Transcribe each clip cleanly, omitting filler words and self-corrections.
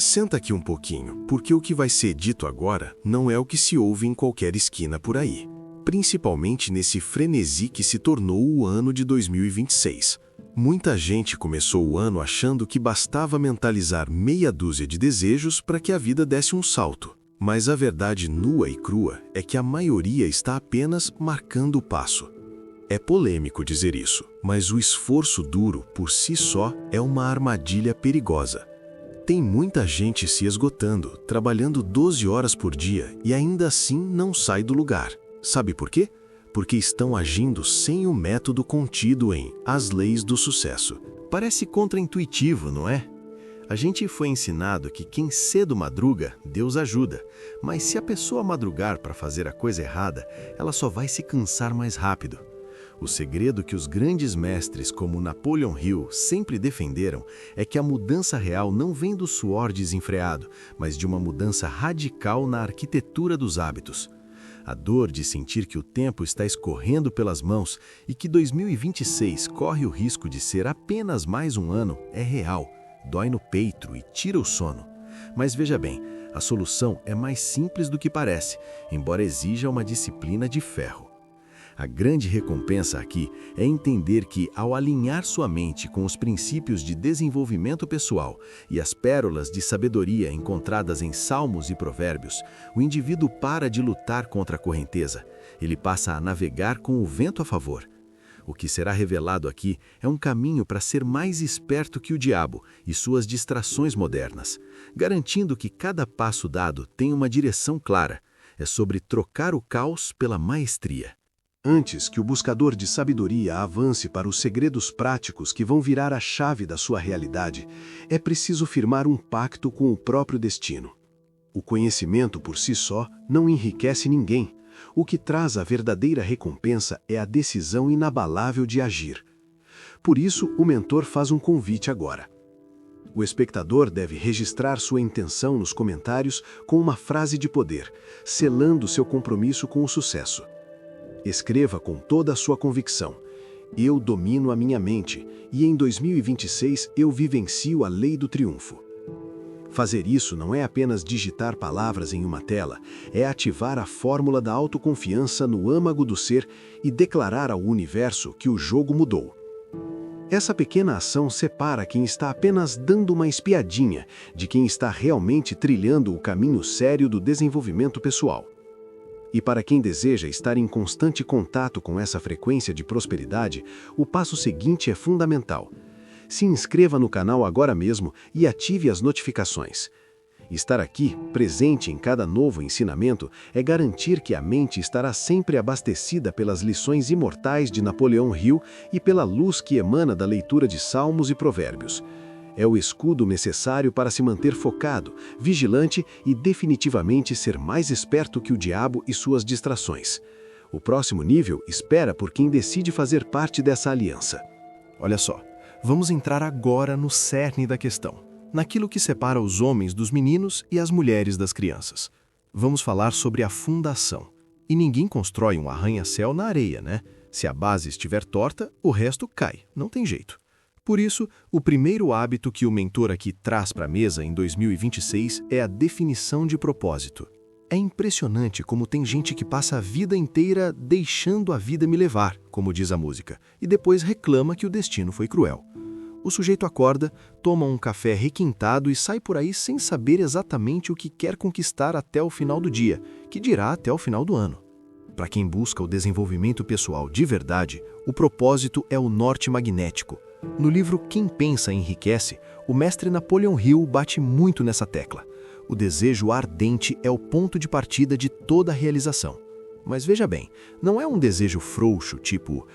Senta aqui um pouquinho, porque o que vai ser dito agora não é o que se ouve em qualquer esquina por aí. Principalmente nesse frenesi que se tornou o ano de 2026. Muita gente começou o ano achando que bastava mentalizar meia dúzia de desejos para que a vida desse um salto. Mas a verdade nua e crua é que a maioria está apenas marcando o passo. É polêmico dizer isso, mas o esforço duro, por si só, é uma armadilha perigosa. Tem muita gente se esgotando, trabalhando 12 horas por dia e ainda assim não sai do lugar. Sabe por quê? Porque estão agindo sem o método contido em As Leis do Sucesso. Parece contraintuitivo, não é? A gente foi ensinado que quem cedo madruga, Deus ajuda. Mas se a pessoa madrugar para fazer a coisa errada, ela só vai se cansar mais rápido. O segredo que os grandes mestres como Napoleon Hill sempre defenderam é que a mudança real não vem do suor desenfreado, mas de uma mudança radical na arquitetura dos hábitos. A dor de sentir que o tempo está escorrendo pelas mãos e que 2026 corre o risco de ser apenas mais um ano é real, dói no peito e tira o sono. Mas veja bem, a solução é mais simples do que parece, embora exija uma disciplina de ferro. A grande recompensa aqui é entender que, ao alinhar sua mente com os princípios de desenvolvimento pessoal e as pérolas de sabedoria encontradas em Salmos e Provérbios, o indivíduo para de lutar contra a correnteza. Ele passa a navegar com o vento a favor. O que será revelado aqui é um caminho para ser mais esperto que o diabo e suas distrações modernas, garantindo que cada passo dado tem uma direção clara. É sobre trocar o caos pela maestria. Antes que o buscador de sabedoria avance para os segredos práticos que vão virar a chave da sua realidade, é preciso firmar um pacto com o próprio destino. O conhecimento por si só não enriquece ninguém. O que traz a verdadeira recompensa é a decisão inabalável de agir. Por isso, o mentor faz um convite agora. O espectador deve registrar sua intenção nos comentários com uma frase de poder, selando seu compromisso com o sucesso. Escreva com toda a sua convicção. Eu domino a minha mente e em 2026 eu vivencio a lei do triunfo. Fazer isso não é apenas digitar palavras em uma tela, é ativar a fórmula da autoconfiança no âmago do ser e declarar ao universo que o jogo mudou. Essa pequena ação separa quem está apenas dando uma espiadinha de quem está realmente trilhando o caminho sério do desenvolvimento pessoal. E para quem deseja estar em constante contato com essa frequência de prosperidade, o passo seguinte é fundamental. Se inscreva no canal agora mesmo e ative as notificações. Estar aqui, presente em cada novo ensinamento, é garantir que a mente estará sempre abastecida pelas lições imortais de Napoleon Hill e pela luz que emana da leitura de Salmos e Provérbios. É o escudo necessário para se manter focado, vigilante e definitivamente ser mais esperto que o diabo e suas distrações. O próximo nível espera por quem decide fazer parte dessa aliança. Olha só, vamos entrar agora no cerne da questão, naquilo que separa os homens dos meninos e as mulheres das crianças. Vamos falar sobre a fundação. E ninguém constrói um arranha-céu na areia, né? Se a base estiver torta, o resto cai, não tem jeito. Por isso, o primeiro hábito que o mentor aqui traz para a mesa em 2026 é a definição de propósito. É impressionante como tem gente que passa a vida inteira deixando a vida me levar, como diz a música, e depois reclama que o destino foi cruel. O sujeito acorda, toma um café requintado e sai por aí sem saber exatamente o que quer conquistar até o final do dia, que dirá até o final do ano. Para quem busca o desenvolvimento pessoal de verdade, o propósito é o norte magnético. No livro Quem Pensa Enriquece, o mestre Napoleon Hill bate muito nessa tecla. O desejo ardente é o ponto de partida de toda a realização. Mas veja bem, não é um desejo frouxo, tipo,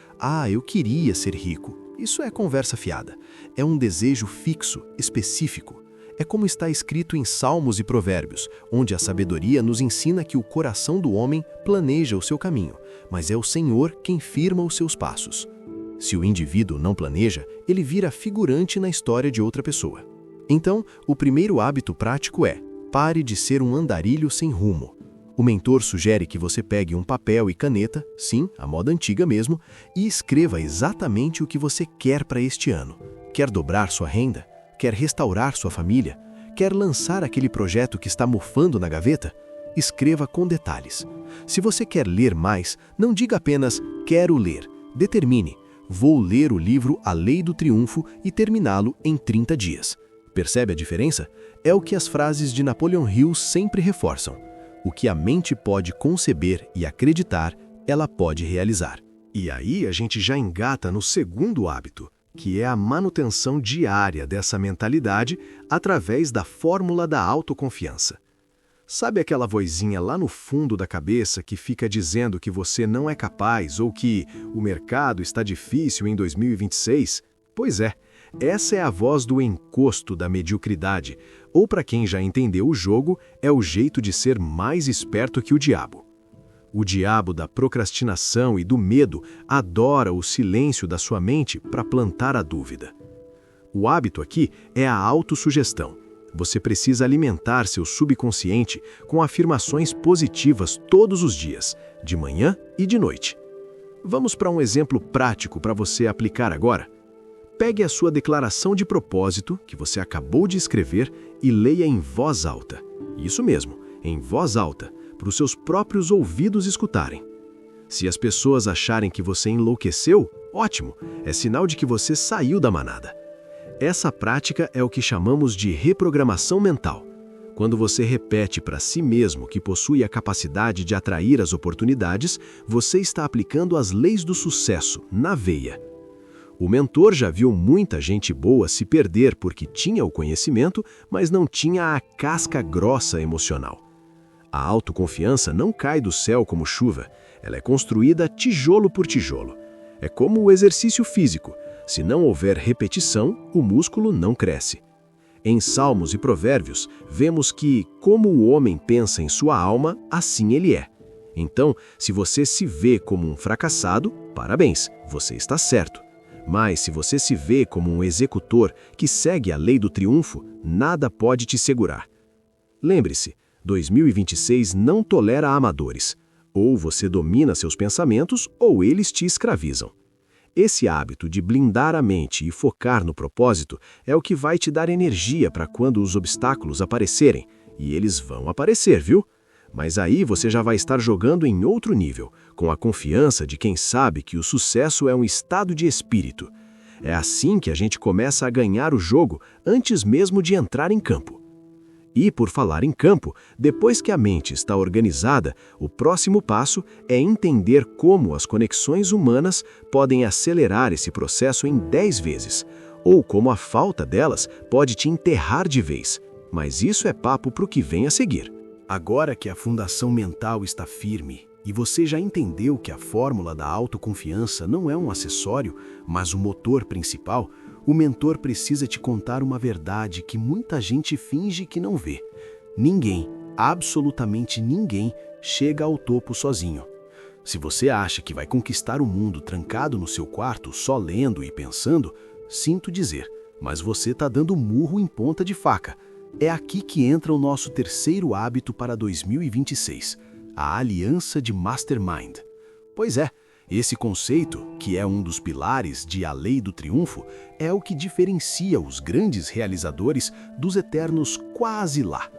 eu queria ser rico. Isso é conversa fiada. É um desejo fixo, específico. É como está escrito em Salmos e Provérbios, onde a sabedoria nos ensina que o coração do homem planeja o seu caminho, mas é o Senhor quem firma os seus passos. Se o indivíduo não planeja, ele vira figurante na história de outra pessoa. Então, o primeiro hábito prático é: pare de ser um andarilho sem rumo. O mentor sugere que você pegue um papel e caneta, sim, a moda antiga mesmo, e escreva exatamente o que você quer para este ano. Quer dobrar sua renda? Quer restaurar sua família? Quer lançar aquele projeto que está mofando na gaveta? Escreva com detalhes. Se você quer ler mais, não diga apenas quero ler. Determine, vou ler o livro A Lei do Triunfo e terminá-lo em 30 dias. Percebe a diferença? É o que as frases de Napoleon Hill sempre reforçam. O que a mente pode conceber e acreditar, ela pode realizar. E aí a gente já engata no segundo hábito, que é a manutenção diária dessa mentalidade através da fórmula da autoconfiança. Sabe aquela vozinha lá no fundo da cabeça que fica dizendo que você não é capaz ou que o mercado está difícil em 2026? Pois é, essa é a voz do encosto da mediocridade, ou para quem já entendeu o jogo, é o jeito de ser mais esperto que o diabo. O diabo da procrastinação e do medo adora o silêncio da sua mente para plantar a dúvida. O hábito aqui é a autossugestão. Você precisa alimentar seu subconsciente com afirmações positivas todos os dias, de manhã e de noite. Vamos para um exemplo prático para você aplicar agora? Pegue a sua declaração de propósito, que você acabou de escrever, e leia em voz alta. Isso mesmo, em voz alta, para os seus próprios ouvidos escutarem. Se as pessoas acharem que você enlouqueceu, ótimo, é sinal de que você saiu da manada. Essa prática é o que chamamos de reprogramação mental. Quando você repete para si mesmo que possui a capacidade de atrair as oportunidades, você está aplicando as leis do sucesso na veia. O mentor já viu muita gente boa se perder porque tinha o conhecimento, mas não tinha a casca grossa emocional. A autoconfiança não cai do céu como chuva, ela é construída tijolo por tijolo. É como o exercício físico. Se não houver repetição, o músculo não cresce. Em Salmos e Provérbios, vemos que, como o homem pensa em sua alma, assim ele é. Então, se você se vê como um fracassado, parabéns, você está certo. Mas se você se vê como um executor que segue a lei do triunfo, nada pode te segurar. Lembre-se, 2026 não tolera amadores. Ou você domina seus pensamentos, ou eles te escravizam. Esse hábito de blindar a mente e focar no propósito é o que vai te dar energia para quando os obstáculos aparecerem. E eles vão aparecer, viu? Mas aí você já vai estar jogando em outro nível, com a confiança de quem sabe que o sucesso é um estado de espírito. É assim que a gente começa a ganhar o jogo antes mesmo de entrar em campo. E, por falar em campo, depois que a mente está organizada, o próximo passo é entender como as conexões humanas podem acelerar esse processo em 10 vezes, ou como a falta delas pode te enterrar de vez. Mas isso é papo para o que vem a seguir. Agora que a fundação mental está firme e você já entendeu que a fórmula da autoconfiança não é um acessório, mas o motor principal, o mentor precisa te contar uma verdade que muita gente finge que não vê. Ninguém, absolutamente ninguém, chega ao topo sozinho. Se você acha que vai conquistar o mundo trancado no seu quarto, só lendo e pensando, sinto dizer, mas você está dando murro em ponta de faca. É aqui que entra o nosso terceiro hábito para 2026, a aliança de Mastermind. Pois é, esse conceito, que é um dos pilares de A Lei do Triunfo, é o que diferencia os grandes realizadores dos eternos quase lá.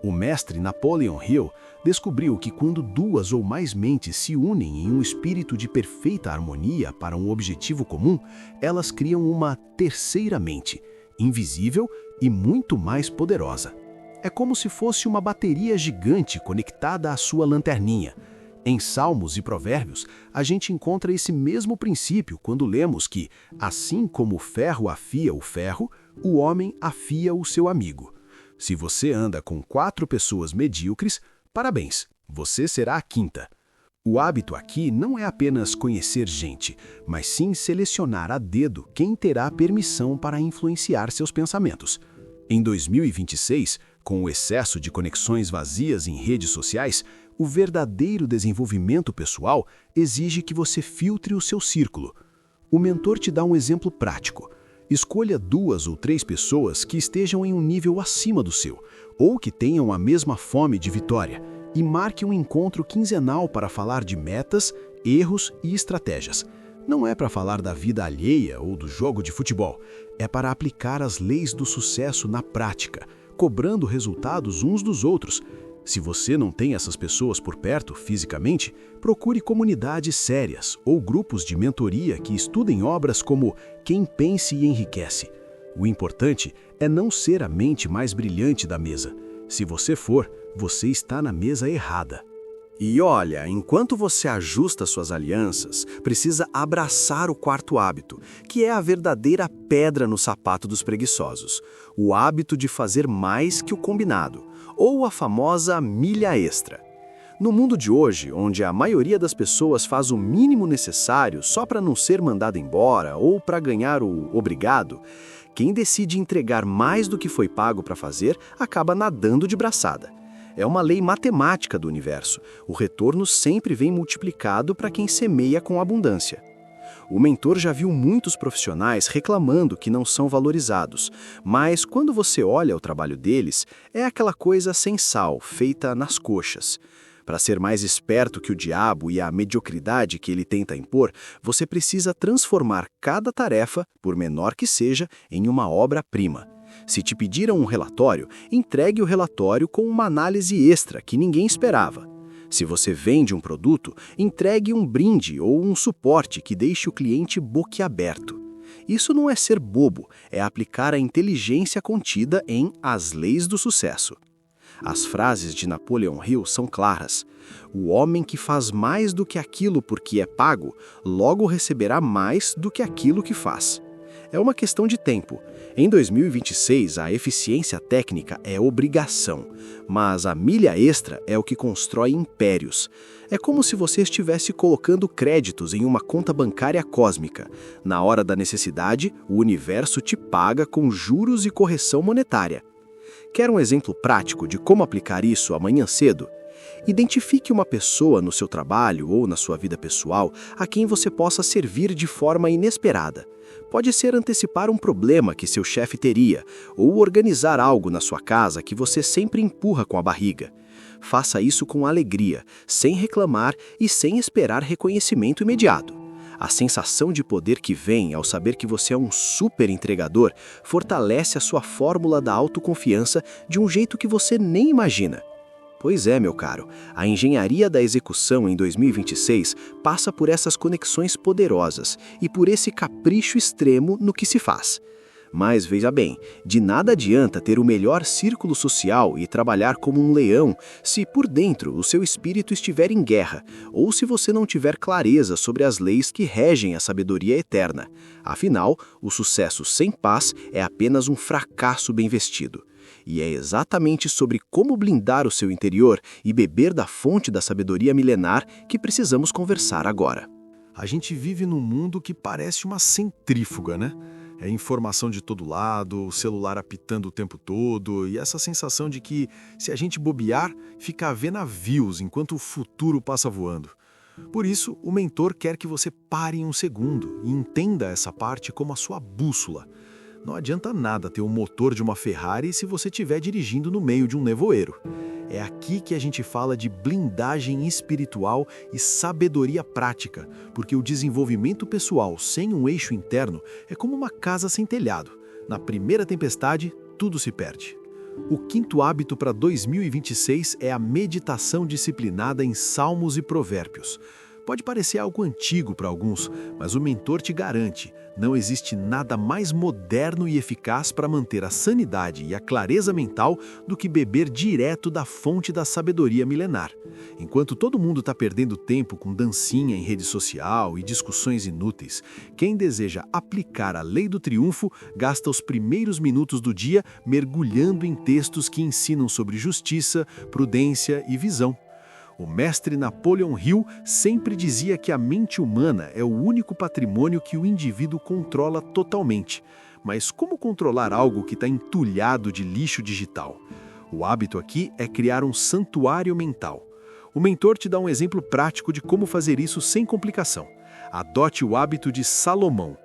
O mestre Napoleon Hill descobriu que quando duas ou mais mentes se unem em um espírito de perfeita harmonia para um objetivo comum, elas criam uma terceira mente, invisível e muito mais poderosa. É como se fosse uma bateria gigante conectada à sua lanterninha. Em Salmos e Provérbios, a gente encontra esse mesmo princípio quando lemos que, assim como o ferro afia o ferro, o homem afia o seu amigo. Se você anda com 4 pessoas medíocres, parabéns, você será a quinta. O hábito aqui não é apenas conhecer gente, mas sim selecionar a dedo quem terá permissão para influenciar seus pensamentos. Em 2026, com o excesso de conexões vazias em redes sociais, o verdadeiro desenvolvimento pessoal exige que você filtre o seu círculo. O mentor te dá um exemplo prático. Escolha 2 ou 3 pessoas que estejam em um nível acima do seu, ou que tenham a mesma fome de vitória, e marque um encontro quinzenal para falar de metas, erros e estratégias. Não é para falar da vida alheia ou do jogo de futebol, é para aplicar as leis do sucesso na prática, cobrando resultados uns dos outros. Se você não tem essas pessoas por perto fisicamente, procure comunidades sérias ou grupos de mentoria que estudem obras como Quem Pense e Enriquece. O importante é não ser a mente mais brilhante da mesa. Se você for, você está na mesa errada. E olha, enquanto você ajusta suas alianças, precisa abraçar o quarto hábito, que é a verdadeira pedra no sapato dos preguiçosos. O hábito de fazer mais que o combinado, ou a famosa milha extra. No mundo de hoje, onde a maioria das pessoas faz o mínimo necessário só para não ser mandado embora ou para ganhar o obrigado, quem decide entregar mais do que foi pago para fazer acaba nadando de braçada. É uma lei matemática do universo. O retorno sempre vem multiplicado para quem semeia com abundância. O mentor já viu muitos profissionais reclamando que não são valorizados, mas quando você olha o trabalho deles, é aquela coisa sem sal, feita nas coxas. Para ser mais esperto que o diabo e a mediocridade que ele tenta impor, você precisa transformar cada tarefa, por menor que seja, em uma obra-prima. Se te pediram um relatório, entregue o relatório com uma análise extra que ninguém esperava. Se você vende um produto, entregue um brinde ou um suporte que deixe o cliente boquiaberto. Isso não é ser bobo, é aplicar a inteligência contida em As Leis do Sucesso. As frases de Napoleon Hill são claras. O homem que faz mais do que aquilo porque é pago, logo receberá mais do que aquilo que faz. É uma questão de tempo. Em 2026, a eficiência técnica é obrigação, mas a milha extra é o que constrói impérios. É como se você estivesse colocando créditos em uma conta bancária cósmica. Na hora da necessidade, o universo te paga com juros e correção monetária. Quer um exemplo prático de como aplicar isso amanhã cedo? Identifique uma pessoa no seu trabalho ou na sua vida pessoal a quem você possa servir de forma inesperada. Pode ser antecipar um problema que seu chefe teria, ou organizar algo na sua casa que você sempre empurra com a barriga. Faça isso com alegria, sem reclamar e sem esperar reconhecimento imediato. A sensação de poder que vem ao saber que você é um super entregador fortalece a sua fórmula da autoconfiança de um jeito que você nem imagina. Pois é, meu caro, a engenharia da execução em 2026 passa por essas conexões poderosas e por esse capricho extremo no que se faz. Mas veja bem, de nada adianta ter o melhor círculo social e trabalhar como um leão se por dentro o seu espírito estiver em guerra, ou se você não tiver clareza sobre as leis que regem a sabedoria eterna. Afinal, o sucesso sem paz é apenas um fracasso bem vestido. E é exatamente sobre como blindar o seu interior e beber da fonte da sabedoria milenar que precisamos conversar agora. A gente vive num mundo que parece uma centrífuga, né? É informação de todo lado, o celular apitando o tempo todo e essa sensação de que, se a gente bobear, fica a ver navios enquanto o futuro passa voando. Por isso, o mentor quer que você pare em um segundo e entenda essa parte como a sua bússola. Não adianta nada ter o motor de uma Ferrari se você estiver dirigindo no meio de um nevoeiro. É aqui que a gente fala de blindagem espiritual e sabedoria prática, porque o desenvolvimento pessoal sem um eixo interno é como uma casa sem telhado. Na primeira tempestade, tudo se perde. O quinto hábito para 2026 é a meditação disciplinada em Salmos e Provérbios. Pode parecer algo antigo para alguns, mas o mentor te garante, não existe nada mais moderno e eficaz para manter a sanidade e a clareza mental do que beber direto da fonte da sabedoria milenar. Enquanto todo mundo está perdendo tempo com dancinha em rede social e discussões inúteis, quem deseja aplicar a lei do triunfo gasta os primeiros minutos do dia mergulhando em textos que ensinam sobre justiça, prudência e visão. O mestre Napoleon Hill sempre dizia que a mente humana é o único patrimônio que o indivíduo controla totalmente. Mas como controlar algo que está entulhado de lixo digital? O hábito aqui é criar um santuário mental. O mentor te dá um exemplo prático de como fazer isso sem complicação. Adote o hábito de Salomão.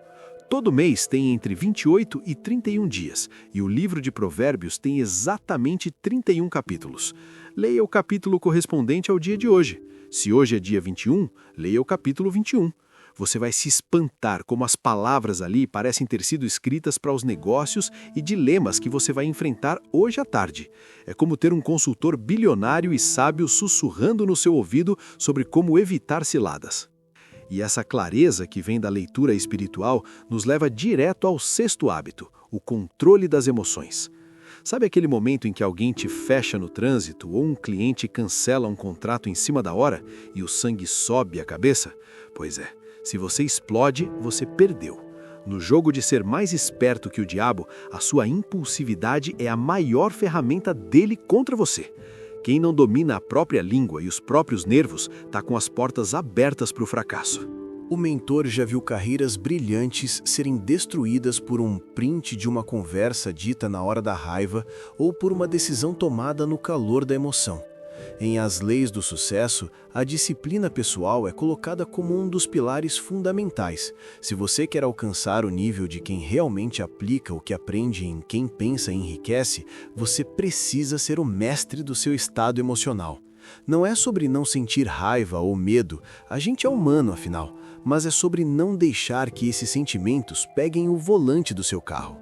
Todo mês tem entre 28 e 31 dias, e o livro de Provérbios tem exatamente 31 capítulos. Leia o capítulo correspondente ao dia de hoje. Se hoje é dia 21, leia o capítulo 21. Você vai se espantar como as palavras ali parecem ter sido escritas para os negócios e dilemas que você vai enfrentar hoje à tarde. É como ter um consultor bilionário e sábio sussurrando no seu ouvido sobre como evitar ciladas. E essa clareza que vem da leitura espiritual nos leva direto ao sexto hábito, o controle das emoções. Sabe aquele momento em que alguém te fecha no trânsito ou um cliente cancela um contrato em cima da hora e o sangue sobe a cabeça? Pois é, se você explode, você perdeu. No jogo de ser mais esperto que o diabo, a sua impulsividade é a maior ferramenta dele contra você. Quem não domina a própria língua e os próprios nervos está com as portas abertas para o fracasso. O mentor já viu carreiras brilhantes serem destruídas por um print de uma conversa dita na hora da raiva ou por uma decisão tomada no calor da emoção. Em As Leis do Sucesso, a disciplina pessoal é colocada como um dos pilares fundamentais. Se você quer alcançar o nível de quem realmente aplica o que aprende em Quem Pensa Enriquece, você precisa ser o mestre do seu estado emocional. Não é sobre não sentir raiva ou medo, a gente é humano afinal, mas é sobre não deixar que esses sentimentos peguem o volante do seu carro.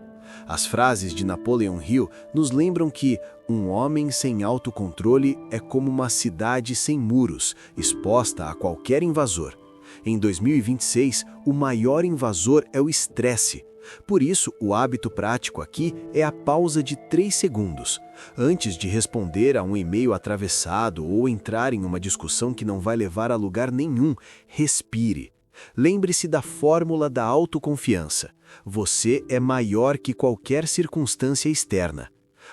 As frases de Napoleon Hill nos lembram que um homem sem autocontrole é como uma cidade sem muros, exposta a qualquer invasor. Em 2026, o maior invasor é o estresse. Por isso, o hábito prático aqui é a pausa de 3 segundos. Antes de responder a um e-mail atravessado ou entrar em uma discussão que não vai levar a lugar nenhum, respire. Lembre-se da fórmula da autoconfiança. Você é maior que qualquer circunstância externa.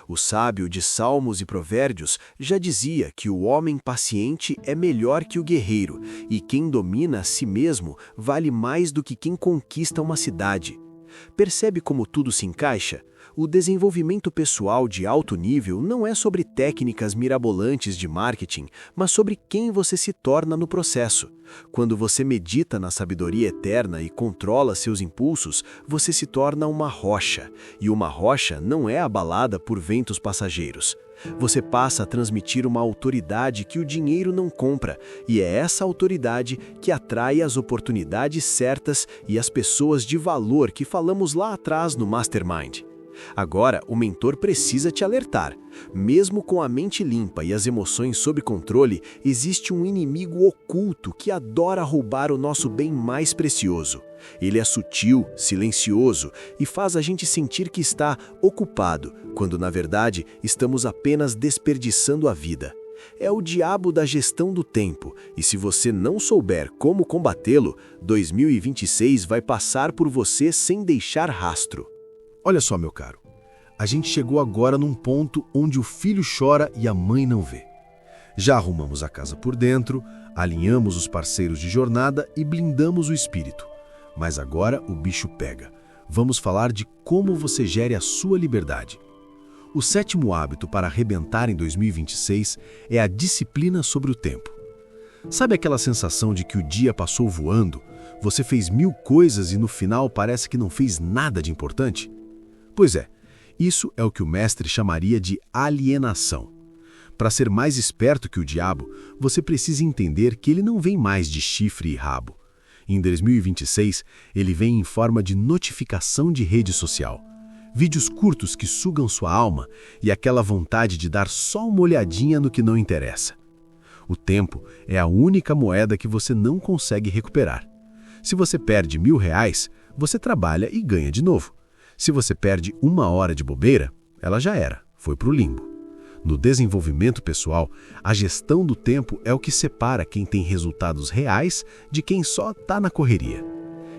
O sábio de Salmos e Provérbios já dizia que o homem paciente é melhor que o guerreiro, e quem domina a si mesmo vale mais do que quem conquista uma cidade. Percebe como tudo se encaixa? O desenvolvimento pessoal de alto nível não é sobre técnicas mirabolantes de marketing, mas sobre quem você se torna no processo. Quando você medita na sabedoria eterna e controla seus impulsos, você se torna uma rocha, e uma rocha não é abalada por ventos passageiros. Você passa a transmitir uma autoridade que o dinheiro não compra, e é essa autoridade que atrai as oportunidades certas e as pessoas de valor que falamos lá atrás no Mastermind. Agora, o mentor precisa te alertar. Mesmo com a mente limpa e as emoções sob controle, existe um inimigo oculto que adora roubar o nosso bem mais precioso. Ele é sutil, silencioso e faz a gente sentir que está ocupado, quando na verdade estamos apenas desperdiçando a vida. É o diabo da gestão do tempo, e se você não souber como combatê-lo, 2026 vai passar por você sem deixar rastro. Olha só, meu caro, a gente chegou agora num ponto onde o filho chora e a mãe não vê. Já arrumamos a casa por dentro, alinhamos os parceiros de jornada e blindamos o espírito. Mas agora o bicho pega. Vamos falar de como você gere a sua liberdade. O 7º hábito para arrebentar em 2026 é a disciplina sobre o tempo. Sabe aquela sensação de que o dia passou voando? Você fez 1000 coisas e no final parece que não fez nada de importante? Pois é, isso é o que o mestre chamaria de alienação. Para ser mais esperto que o diabo, você precisa entender que ele não vem mais de chifre e rabo. Em 2026, ele vem em forma de notificação de rede social. Vídeos curtos que sugam sua alma e aquela vontade de dar só uma olhadinha no que não interessa. O tempo é a única moeda que você não consegue recuperar. Se você perde R$1.000, você trabalha e ganha de novo. Se você perde 1 hora de bobeira, ela já era, foi para o limbo. No desenvolvimento pessoal, a gestão do tempo é o que separa quem tem resultados reais de quem só está na correria.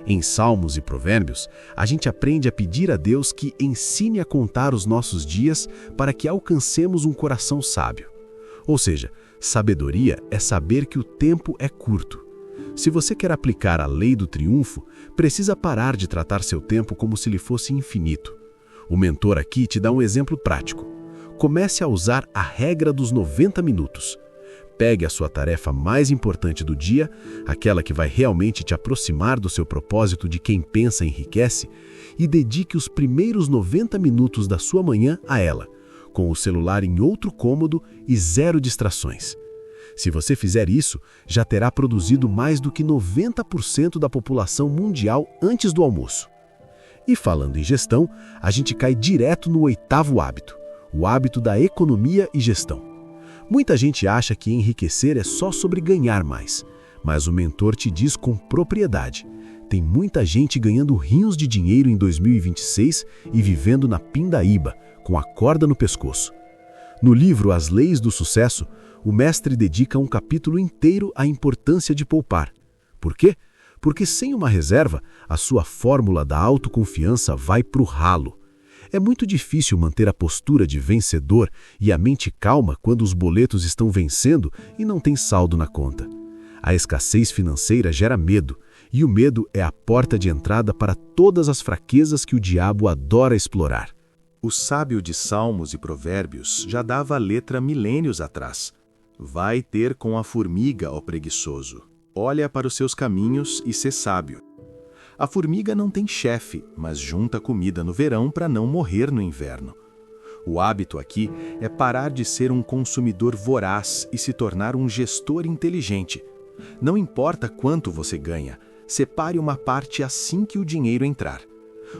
Em Salmos e Provérbios, a gente aprende a pedir a Deus que ensine a contar os nossos dias para que alcancemos um coração sábio. Ou seja, sabedoria é saber que o tempo é curto. Se você quer aplicar a lei do triunfo, precisa parar de tratar seu tempo como se ele fosse infinito. O mentor aqui te dá um exemplo prático. Comece a usar a regra dos 90 minutos. Pegue a sua tarefa mais importante do dia, aquela que vai realmente te aproximar do seu propósito de quem pensa enriquece, e dedique os primeiros 90 minutos da sua manhã a ela, com o celular em outro cômodo e 0 distrações. Se você fizer isso, já terá produzido mais do que 90% da população mundial antes do almoço. E falando em gestão, a gente cai direto no 8º hábito, o hábito da economia e gestão. Muita gente acha que enriquecer é só sobre ganhar mais, mas o mentor te diz com propriedade. Tem muita gente ganhando rios de dinheiro em 2026 e vivendo na pindaíba, com a corda no pescoço. No livro As Leis do Sucesso, o mestre dedica um capítulo inteiro à importância de poupar. Por quê? Porque sem uma reserva, a sua fórmula da autoconfiança vai pro ralo. É muito difícil manter a postura de vencedor e a mente calma quando os boletos estão vencendo e não tem saldo na conta. A escassez financeira gera medo, e o medo é a porta de entrada para todas as fraquezas que o diabo adora explorar. O sábio de Salmos e Provérbios já dava a letra milênios atrás. Vai ter com a formiga, ó preguiçoso. Olha para os seus caminhos e sê sábio. A formiga não tem chefe, mas junta comida no verão para não morrer no inverno. O hábito aqui é parar de ser um consumidor voraz e se tornar um gestor inteligente. Não importa quanto você ganha, separe uma parte assim que o dinheiro entrar.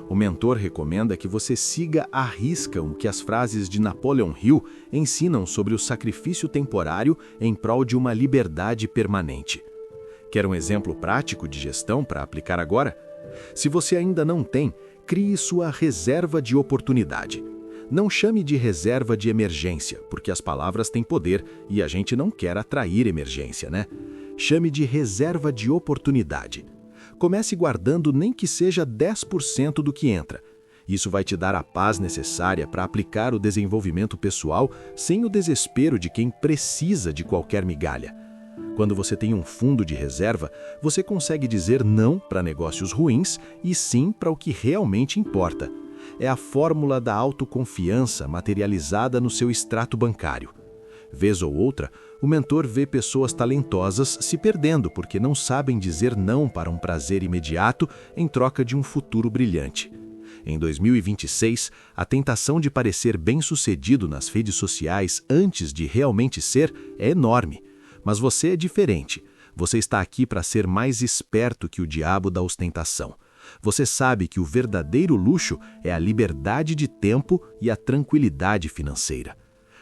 O mentor recomenda que você siga à risca o que as frases de Napoleon Hill ensinam sobre o sacrifício temporário em prol de uma liberdade permanente. Quer um exemplo prático de gestão para aplicar agora? Se você ainda não tem, crie sua reserva de oportunidade. Não chame de reserva de emergência, porque as palavras têm poder e a gente não quer atrair emergência, né? Chame de reserva de oportunidade. Comece guardando nem que seja 10% do que entra. Isso vai te dar a paz necessária para aplicar o desenvolvimento pessoal sem o desespero de quem precisa de qualquer migalha. Quando você tem um fundo de reserva, você consegue dizer não para negócios ruins e sim para o que realmente importa. É a fórmula da autoconfiança materializada no seu extrato bancário. Vez ou outra, o mentor vê pessoas talentosas se perdendo porque não sabem dizer não para um prazer imediato em troca de um futuro brilhante. Em 2026, a tentação de parecer bem-sucedido nas redes sociais antes de realmente ser é enorme. Mas você é diferente. Você está aqui para ser mais esperto que o diabo da ostentação. Você sabe que o verdadeiro luxo é a liberdade de tempo e a tranquilidade financeira.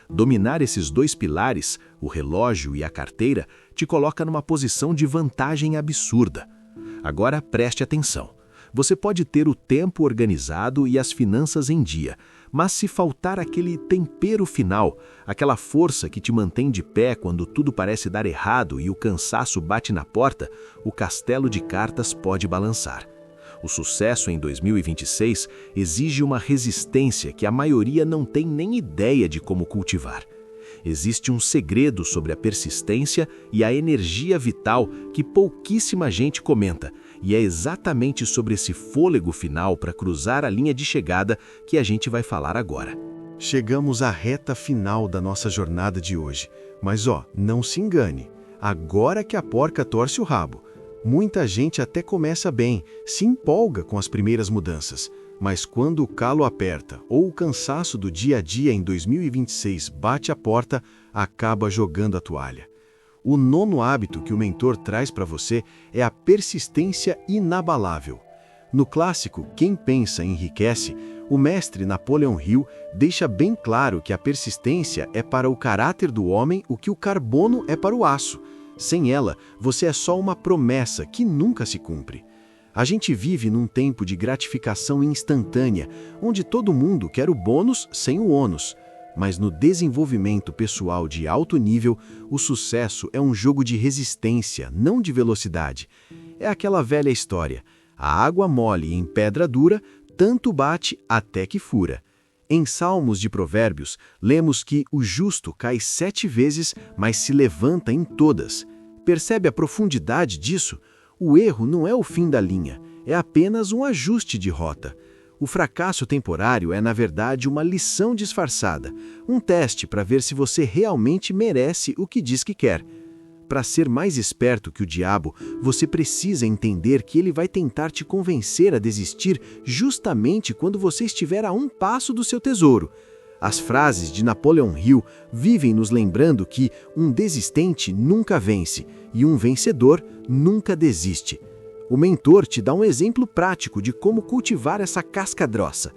Dominar esses dois pilares, o relógio e a carteira, te coloca numa posição de vantagem absurda. Agora preste atenção. Você pode ter o tempo organizado e as finanças em dia, mas se faltar aquele tempero final, aquela força que te mantém de pé quando tudo parece dar errado e o cansaço bate na porta, o castelo de cartas pode balançar. O sucesso em 2026 exige uma resistência que a maioria não tem nem ideia de como cultivar. Existe um segredo sobre a persistência e a energia vital que pouquíssima gente comenta, e é exatamente sobre esse fôlego final para cruzar a linha de chegada que a gente vai falar agora. Chegamos à reta final da nossa jornada de hoje, mas não se engane, agora que a porca torce o rabo. Muita gente até começa bem, se empolga com as primeiras mudanças, mas quando o calo aperta ou o cansaço do dia a dia em 2026 bate a porta, acaba jogando a toalha. O 9º hábito que o mentor traz para você é a persistência inabalável. No clássico Quem Pensa Enriquece, o mestre Napoleon Hill deixa bem claro que a persistência é para o caráter do homem o que o carbono é para o aço. Sem ela, você é só uma promessa que nunca se cumpre. A gente vive num tempo de gratificação instantânea, onde todo mundo quer o bônus sem o ônus. Mas no desenvolvimento pessoal de alto nível, o sucesso é um jogo de resistência, não de velocidade. É aquela velha história: a água mole em pedra dura, tanto bate até que fura. Em Salmos de Provérbios, lemos que o justo cai 7 vezes, mas se levanta em todas. Percebe a profundidade disso? O erro não é o fim da linha, é apenas um ajuste de rota. O fracasso temporário é, na verdade, uma lição disfarçada, um teste para ver se você realmente merece o que diz que quer. Para ser mais esperto que o diabo, você precisa entender que ele vai tentar te convencer a desistir justamente quando você estiver a um passo do seu tesouro. As frases de Napoleon Hill vivem nos lembrando que um desistente nunca vence e um vencedor nunca desiste. O mentor te dá um exemplo prático de como cultivar essa casca grossa.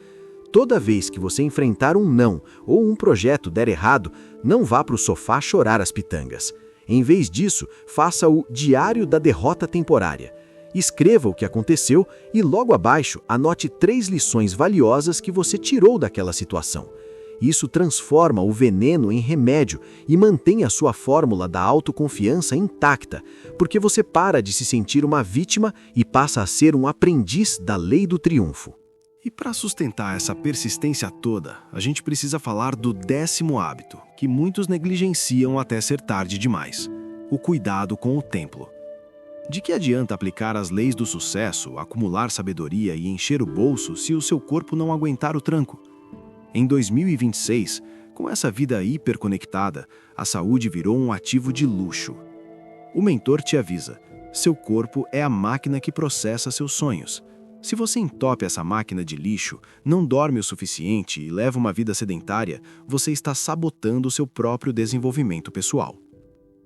Toda vez que você enfrentar um não ou um projeto der errado, não vá para o sofá chorar as pitangas. Em vez disso, faça o diário da derrota temporária. Escreva o que aconteceu e logo abaixo anote 3 lições valiosas que você tirou daquela situação. Isso transforma o veneno em remédio e mantém a sua fórmula da autoconfiança intacta, porque você para de se sentir uma vítima e passa a ser um aprendiz da lei do triunfo. E para sustentar essa persistência toda, a gente precisa falar do 10º hábito, que muitos negligenciam até ser tarde demais: o cuidado com o templo. De que adianta aplicar as leis do sucesso, acumular sabedoria e encher o bolso se o seu corpo não aguentar o tranco? Em 2026, com essa vida hiperconectada, a saúde virou um ativo de luxo. O mentor te avisa: seu corpo é a máquina que processa seus sonhos. Se você entope essa máquina de lixo, não dorme o suficiente e leva uma vida sedentária, você está sabotando o seu próprio desenvolvimento pessoal.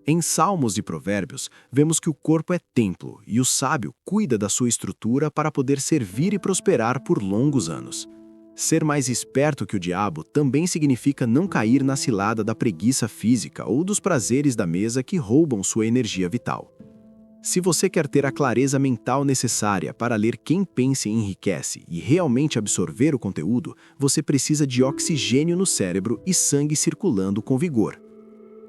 Em Salmos e Provérbios, vemos que o corpo é templo e o sábio cuida da sua estrutura para poder servir e prosperar por longos anos. Ser mais esperto que o diabo também significa não cair na cilada da preguiça física ou dos prazeres da mesa que roubam sua energia vital. Se você quer ter a clareza mental necessária para ler Quem Pensa Enriquece e realmente absorver o conteúdo, você precisa de oxigênio no cérebro e sangue circulando com vigor.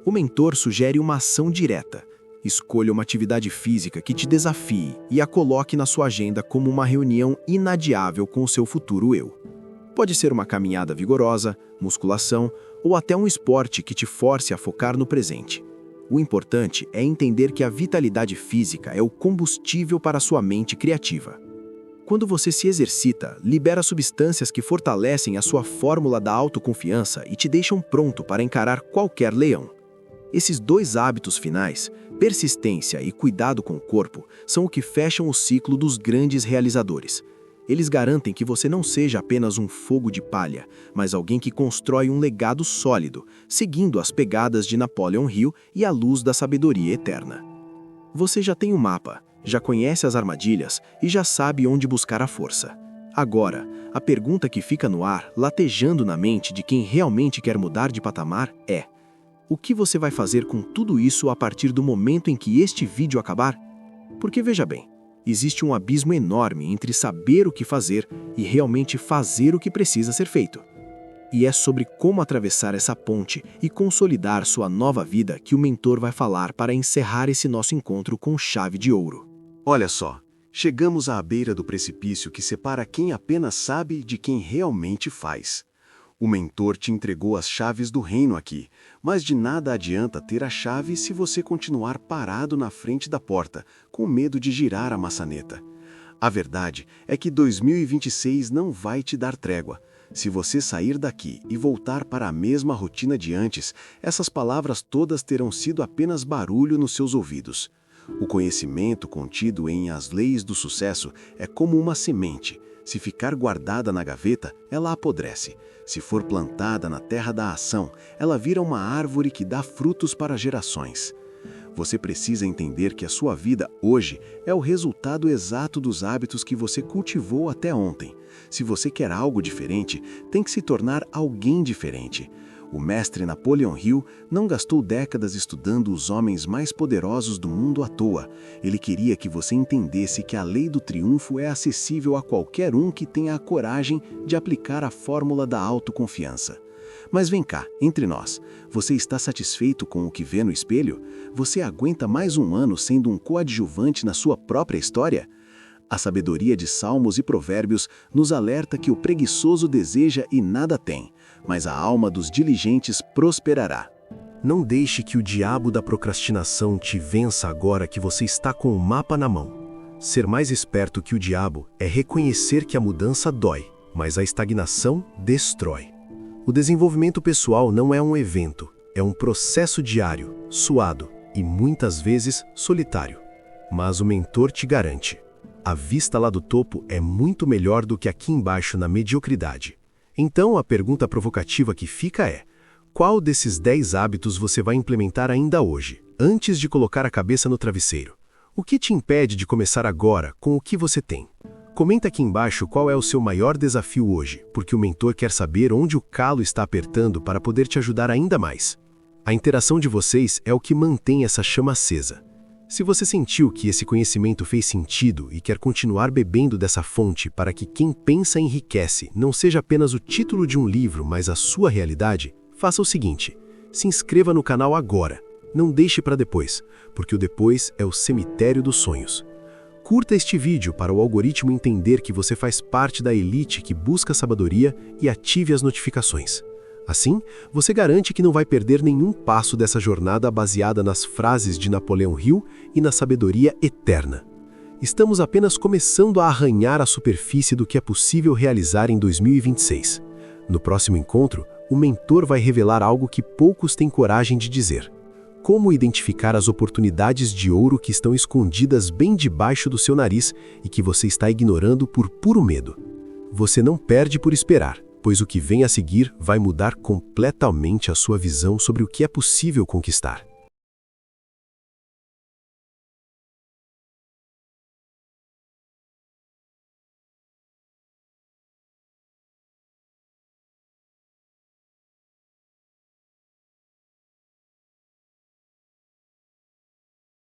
O mentor sugere uma ação direta. Escolha uma atividade física que te desafie e a coloque na sua agenda como uma reunião inadiável com o seu futuro eu. Pode ser uma caminhada vigorosa, musculação ou até um esporte que te force a focar no presente. O importante é entender que a vitalidade física é o combustível para a sua mente criativa. Quando você se exercita, libera substâncias que fortalecem a sua fórmula da autoconfiança e te deixam pronto para encarar qualquer leão. Esses 2 hábitos finais, persistência e cuidado com o corpo, são o que fecham o ciclo dos grandes realizadores. Eles garantem que você não seja apenas um fogo de palha, mas alguém que constrói um legado sólido, seguindo as pegadas de Napoleon Hill e a luz da sabedoria eterna. Você já tem um mapa, já conhece as armadilhas e já sabe onde buscar a força. Agora, a pergunta que fica no ar, latejando na mente de quem realmente quer mudar de patamar é: o que você vai fazer com tudo isso a partir do momento em que este vídeo acabar? Porque veja bem, existe um abismo enorme entre saber o que fazer e realmente fazer o que precisa ser feito. E é sobre como atravessar essa ponte e consolidar sua nova vida que o mentor vai falar para encerrar esse nosso encontro com chave de ouro. Olha só, chegamos à beira do precipício que separa quem apenas sabe de quem realmente faz. O mentor te entregou as chaves do reino aqui, mas de nada adianta ter a chave se você continuar parado na frente da porta, com medo de girar a maçaneta. A verdade é que 2026 não vai te dar trégua. Se você sair daqui e voltar para a mesma rotina de antes, essas palavras todas terão sido apenas barulho nos seus ouvidos. O conhecimento contido em As Leis do Sucesso é como uma semente. Se ficar guardada na gaveta, ela apodrece. Se for plantada na terra da ação, ela vira uma árvore que dá frutos para gerações. Você precisa entender que a sua vida hoje é o resultado exato dos hábitos que você cultivou até ontem. Se você quer algo diferente, tem que se tornar alguém diferente. O mestre Napoleon Hill não gastou décadas estudando os homens mais poderosos do mundo à toa. Ele queria que você entendesse que a lei do triunfo é acessível a qualquer um que tenha a coragem de aplicar a fórmula da autoconfiança. Mas vem cá, entre nós, você está satisfeito com o que vê no espelho? Você aguenta mais um ano sendo um coadjuvante na sua própria história? A sabedoria de Salmos e Provérbios nos alerta que o preguiçoso deseja e nada tem, mas a alma dos diligentes prosperará. Não deixe que o diabo da procrastinação te vença agora que você está com o mapa na mão. Ser mais esperto que o diabo é reconhecer que a mudança dói, mas a estagnação destrói. O desenvolvimento pessoal não é um evento, é um processo diário, suado e muitas vezes solitário. Mas o mentor te garante: a vista lá do topo é muito melhor do que aqui embaixo na mediocridade. Então, a pergunta provocativa que fica é: qual desses 10 hábitos você vai implementar ainda hoje, antes de colocar a cabeça no travesseiro? O que te impede de começar agora com o que você tem? Comenta aqui embaixo qual é o seu maior desafio hoje, porque o mentor quer saber onde o calo está apertando para poder te ajudar ainda mais. A interação de vocês é o que mantém essa chama acesa. Se você sentiu que esse conhecimento fez sentido e quer continuar bebendo dessa fonte para que quem pensa enriquece não seja apenas o título de um livro, mas a sua realidade, faça o seguinte: se inscreva no canal agora. Não deixe para depois, porque o depois é o cemitério dos sonhos. Curta este vídeo para o algoritmo entender que você faz parte da elite que busca sabedoria e ative as notificações. Assim, você garante que não vai perder nenhum passo dessa jornada baseada nas frases de Napoleão Hill e na sabedoria eterna. Estamos apenas começando a arranhar a superfície do que é possível realizar em 2026. No próximo encontro, o mentor vai revelar algo que poucos têm coragem de dizer: como identificar as oportunidades de ouro que estão escondidas bem debaixo do seu nariz e que você está ignorando por puro medo. Você não perde por esperar, pois o que vem a seguir vai mudar completamente a sua visão sobre o que é possível conquistar.